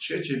6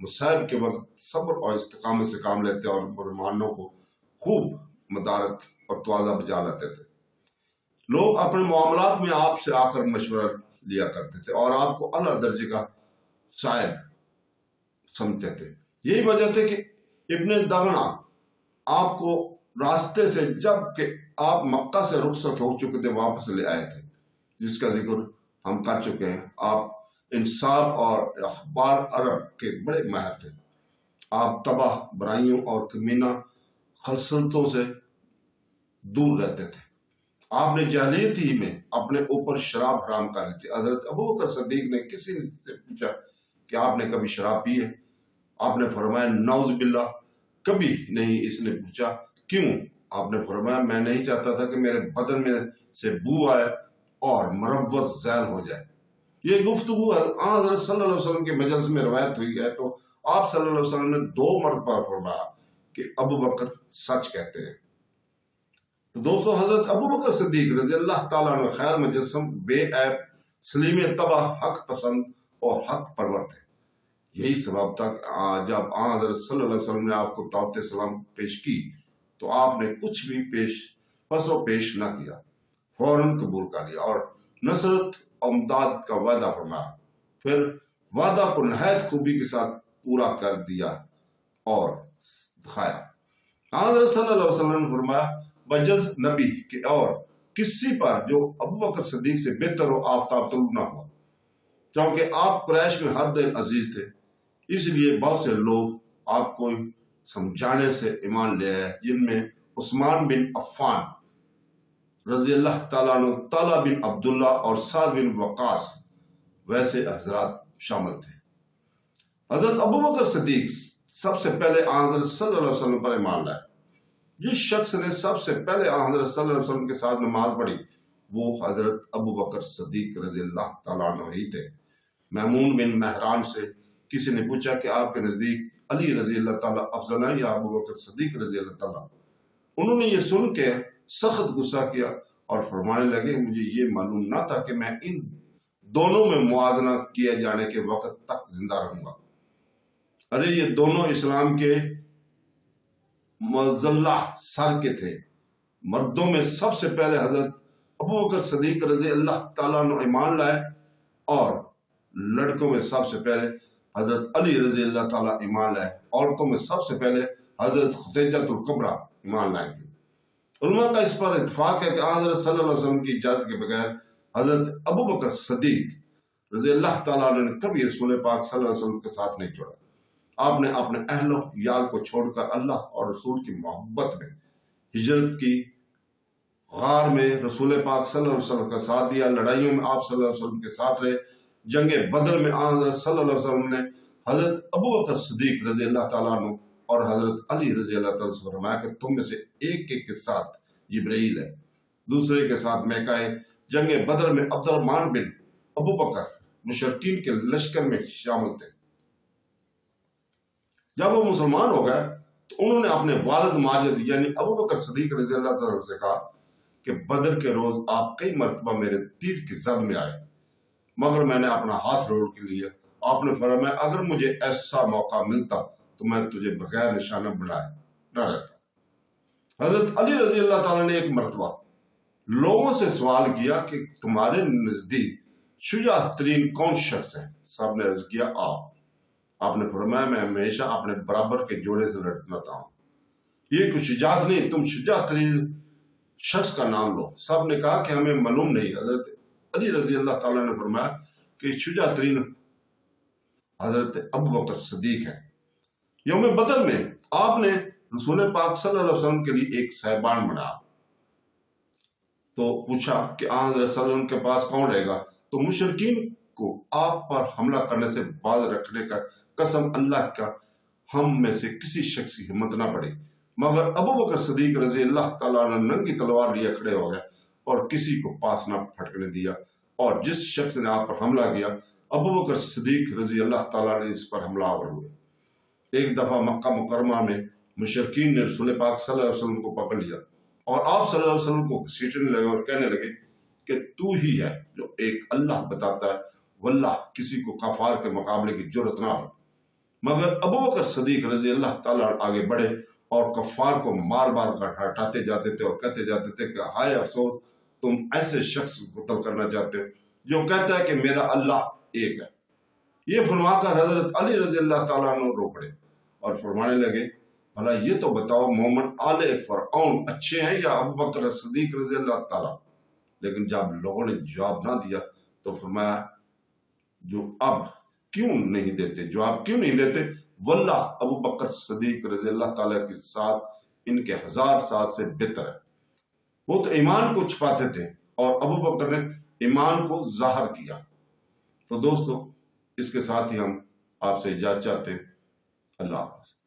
مصائب کے وقت صبر اور استقامت سے کام لیتے اور مسلمانوں کو خوب مدارت اور توازہ بجا لاتے تھے۔ لوگ اپنے معاملات میں آپ سے آ کر مشورہ لیا کرتے تھے اور آپ کو اعلیٰ درجے کا صاحب سمجھتے تھے۔ یہی وجہ تھی کہ ابن دغنا آپ کو راستے سے جب کہ آپ مکہ سے رخصت ہو چکے تھے واپس لے آئے تھے، جس کا ذکر ہم کر چکے ہیں۔ آپ انصاف اور اخبار عرب کے بڑے ماہر تھے۔ آپ تباہ برائیوں اور کمینہ خلصلتوں سے دور رہتے تھے۔ آپ نے جاہلیت ہی میں اپنے اوپر شراب حرام کر لی تھی۔ حضرت ابوبکر صدیق نے کسی نے سے پوچھا کہ آپ نے کبھی شراب پی ہے؟ آپ نے فرمایا نعوذ باللہ کبھی نہیں۔ اس نے پوچھا کیوں؟ آپ نے فرمایا میں نہیں چاہتا تھا کہ میرے بدن میں سے بو آئے اور مروت زائل ہو جائے۔ یہ گفتگو حضرت صلی اللہ علیہ وسلم کے مجلس میں روایت ہوئی ہے تو آپ صلی اللہ علیہ وسلم نے 2 مرتبہ فرمایا کہ ابوبکر سچ کہتے ہیں۔ تو دوستو حضرت ابوبکر صدیق رضی اللہ تعالیٰ عنہ خیر مجسم، بے عیب، سلیم طبع، حق پسند اور حق پرور تھے۔ یہی سبب تھا کہ جب حضرت صلی اللہ علیہ وسلم نے آپ کو دعوت اسلام پیش کی تو آپ نے کچھ بھی پس و پیش نہ کیا، فوراً قبول کر لیا اور نصرت امداد کا وعدہ فرمایا۔ پھر وعدہ کو نہایت خوبی کے ساتھ پورا کر دیا اور دکھایا۔ حضرت صلی اللہ علیہ وسلم نے فرمایا بجز نبی کے اور کسی پر جو ابوبکر صدیق سے بہتر ہو آفتاب طلوع نہ ہوا، کیونکہ آپ قریش میں ہر دل عزیز تھے، اس لیے بہت سے لوگ آپ کو سمجھانے سے ایمان لے آئے، جن میں عثمان بن عفان رضی اللہ تعالیٰ عنہ، طلحہ بن عبداللہ اور سعد بن وقاص ویسے حضرات شامل تھے۔ حضرت ابوبکر صدیق سب سے پہلے حضرت صلی اللہ علیہ وسلم پر ایمان لائے۔ جس شخص نے سب سے پہلے حضرت صلی اللہ علیہ وسلم کے ساتھ نماز پڑھی وہ حضرت ابوبکر صدیق رضی اللہ تعالیٰ عنہ ہی تھے۔ میمون بن مہران سے کسی نے پوچھا کہ آپ کے نزدیک علی رضی اللہ تعالیٰ افضل ہیں یا ابوبکر صدیق رضی اللہ تعالیٰ؟ انہوں نے یہ سن کے سخت غصہ کیا اور فرمانے لگے مجھے یہ معلوم نہ تھا کہ میں ان دونوں میں موازنہ کیے جانے کے وقت تک زندہ رہوں گا۔ ارے یہ دونوں اسلام کے مظلہ سر کے تھے۔ مردوں میں سب سے پہلے حضرت ابوبکر صدیق رضی اللہ تعالیٰ عنہ ایمان لائے اور لڑکوں میں سب سے پہلے حضرت علی رضی اللہ تعالیٰ ایمان لائے۔ عورتوں میں سب سے پہلے حضرت خدیجہ الکبریٰ ایمان لائے تھے۔ علماء کا اس پر اتفاق ہے کہ حضرت صلی اللہ علیہ وسلم کی اجازت کے بغیر حضرت ابوبکر صدیق رضی اللہ تعالیٰ عنہ نے کبھی رسول پاک صلی اللہ علیہ وسلم کے ساتھ نہیں چھوڑا۔ آپ نے اپنے اہل و یال کو چھوڑ کر اللہ اور رسول کی محبت میں ہجرت کی، غار میں رسول پاک صلی اللہ علیہ وسلم کا ساتھ دیا، لڑائیوں میں آپ صلی اللہ علیہ وسلم کے ساتھ رہے۔ جنگ بدر میں حضرت صلی اللہ علیہ وسلم نے حضرت ابوبکر صدیق رضی اللہ تعالیٰ عنہ اور حضرت علی رضی اللہ تعالیٰ سے فرمایا کہ تم میں سے ایک کے ساتھ جبرائیل ہے، دوسرے کے ساتھ میکائیل۔ جنگ بدر میں عبد الرحمن بن ابوبکر مشرکین کے لشکر میں شامل تھے۔ جب وہ مسلمان ہو گئے تو انہوں نے اپنے والد ماجد یعنی ابوبکر صدیق رضی اللہ تعالیٰ سے کہا کہ بدر کے روز آپ کئی مرتبہ میرے تیر کی زد میں آئے مگر میں نے اپنا ہاتھ روڑ کے لیا۔ آپ نے فرمایا اگر مجھے ایسا موقع ملتا تو میں تجھے بغیر نشانہ بنائے نہ رہتا۔ حضرت علی رضی اللہ تعالیٰ نے ایک مرتبہ لوگوں سے سوال کیا کہ تمہارے نزدیک شجاع ترین کون شخص ہے؟ سب نے عرض کیا آپ نے فرمایا میں ہمیشہ اپنے برابر کے جوڑے سے لڑنا تھا۔ یہ کوئی شجاعت نہیں، تم شجاع ترین شخص کا نام لو۔ سب نے کہا کہ ہمیں معلوم نہیں۔ حضرت علی رضی اللہ تعالیٰ نے فرمایا کہ شجاع ترین حضرت ابوبکر صدیق ہے۔ یوم بدر میں آپ نے رسول پاک صلی اللہ علیہ وسلم کے لیے ایک صاحبان بنایا تو پوچھا کہ حضرت صلی اللہ علیہ وسلم کے پاس کون رہے گا؟ تو مشرکین کو آپ پر حملہ کرنے سے باز رکھنے کا قسم اللہ کا ہم میں سے کسی شخص کی ہمت نہ پڑی، مگر ابوبکر صدیق رضی اللہ تعالیٰ عنہ ننگی تلوار لیے کھڑے ہو گئے اور کسی کو پاس نہ پھٹکنے دیا، اور جس شخص نے آپ پر حملہ کیا ابوبکر صدیق رضی اللہ تعالیٰ نے اس پر حملہ آور ہوئے۔ ایک دفعہ مکہ مکرمہ میں مشرکین نے رسول پاک صلی اللہ علیہ وسلم کو پکڑ لیا اور آپ صلی اللہ علیہ وسلم کو گھسیٹنے لگے اور کہنے لگے کہ تو ہی ہے جو ایک اللہ بتاتا ہے، واللہ کسی کو کفار کے مقابلے کی جرت نہ ہو۔ مگر ابو بکر صدیق رضی اللہ تعالیٰ آگے بڑھے اور کفار کو مار بار کر ہٹاتے جاتے تھے اور کہتے جاتے تھے کہ ہائے افسوس تم ایسے شخص کو قتل کرنا چاہتے ہو جو کہتا ہے کہ میرا اللہ ایک ہے۔ یہ فرما کر حضرت علی رضی اللہ تعالیٰ عنہ رو پڑے اور فرمانے لگے بھلا یہ تو بتاؤ مومن آل فرعون اچھے ہیں یا ابو بکر صدیق رضی اللہ تعالیٰ؟ لیکن جب لوگوں نے جواب نہ دیا تو فرمایا جو اب کیوں نہیں دیتے، جواب کیوں نہیں دیتے؟ واللہ ابو بکر صدیق رضی اللہ تعالیٰ کے ساتھ ان کے 1000 سال سے بہتر ہے۔ وہ تو ایمان کو چھپاتے تھے اور ابو بکر نے ایمان کو ظاہر کیا۔ تو دوستو اس کے ساتھ ہی ہم آپ سے اجازت چاہتے ہیں۔ اللہ حافظ۔